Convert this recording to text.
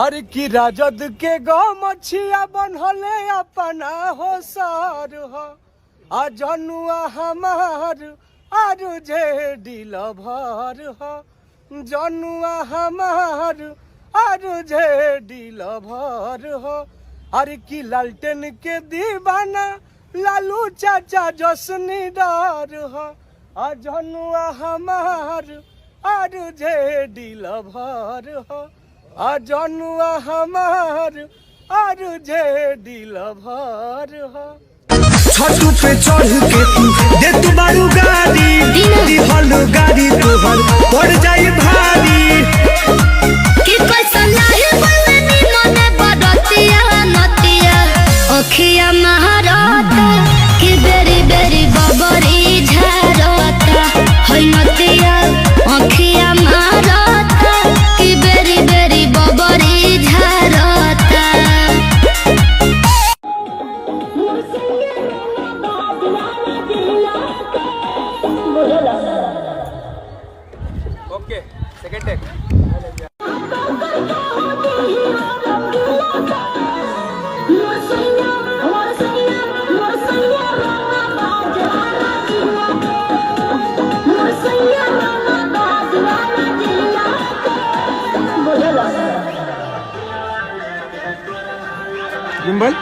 अरे की राजद के गाँव मछिया बनहले अपना हो सर हो आ जनुआ हमार आरु जे दिल भर हो जनुआ हमार आरु जे दिल भर हो। अरे की लालटेन के दीवाना लालू चाचा जसनी डर हो आ जनुआ हमार आरु जे दिल भर हो आ जनुआ हमार आरु जे दिल भर हो। छतु पे चढ़ के तू दे तू बारू गाड़ी दिहल गाड़ी तोहर पड़ जाई भारी कि कैसन लाहे बलनी मने बदतिया नतिया ओखिया महारता कि बेरी बेरी बबरी झारता है नतिया ओखिया महारता कि बेरी बेरी बबरी झारता। ओके सेकंड टेक। गिम्बल